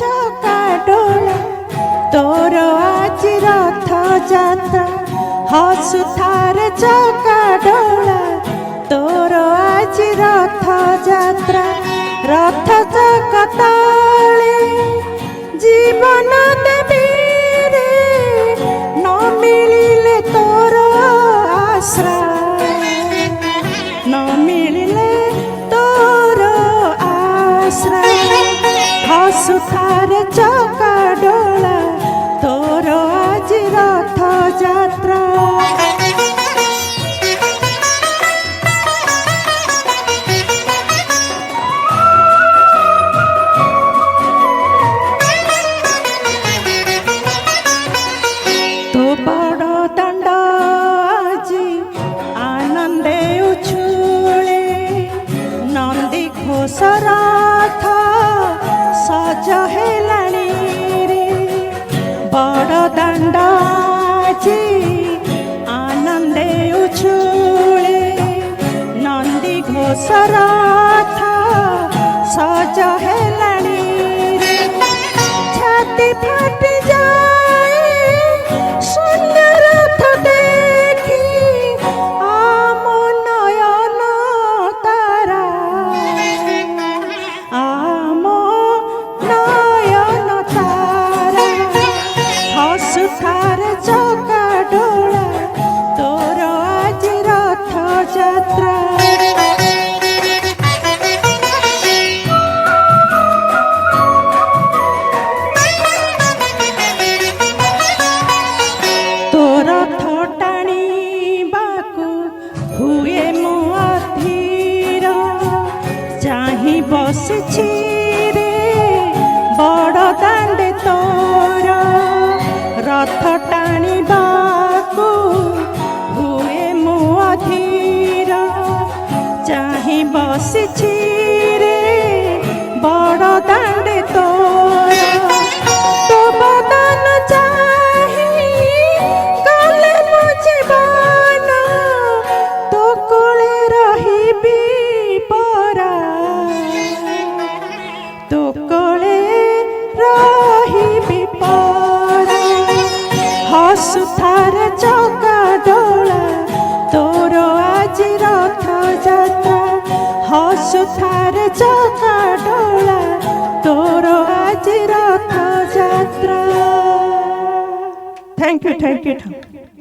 চকা ডোলা তোর আজি রথ যাত্রা হসুথারে চকা ডোলা তোর আজি রথ যাত্রা রথ চকা তলে জীবন দেবী রে ন মিলিলে তোর আশ্রয় ন মিলিলে তোর আশ্রয় হসুথারে চকা ডোলা তোর আজি রথ যাত্রা তো বড় দণ্ড আজি আনন্দে উছুলে নন্দী ঘোষ রথ সজ হেলানি রে বড় দণ্ড আজি আনন্দে উছুলে নন্দী ঘোষ রথ সজ হেলানি রে ছাতি ফাটি যায় শূন্য রথ দেখি আম নয়ন তারা আম নয়ন তারা হসুথার চকা ডোলা তোর আজি রথ যাত্রা তোর রথ টাଣିବାକୁ ହୁଏ ମୁଁ ଅଧୀର ଚାହିଁ ବସିଛି ରେ ବଡ଼ ଦାଣ୍ଡେ ତୋର ରଥ ଟାଣିବାକୁ ହୁଏ ମୁଁ ଅଧୀର ଚାହିଁ ବସିଛି ରେ ବଡ଼ ଦାଣ୍ଡେ ତୋର ତୋ ବଦନ ଚାହିଁ ଗଲେ ମୋ ଜୀବନ ତୋ କୋଳେ ରହିବି ପରା ତୋ କୋଳେ ରହିବି ପରା ହସୁଥାରେ ଚକା ଡୋଳା ତୋର ଆଜି ରଥ ଯାତ୍ରା ହସୁଥାରେ ଚକା ଡୋଳା ତୋର ଆଜି ରଥ ଯାତ୍ରା। Thank you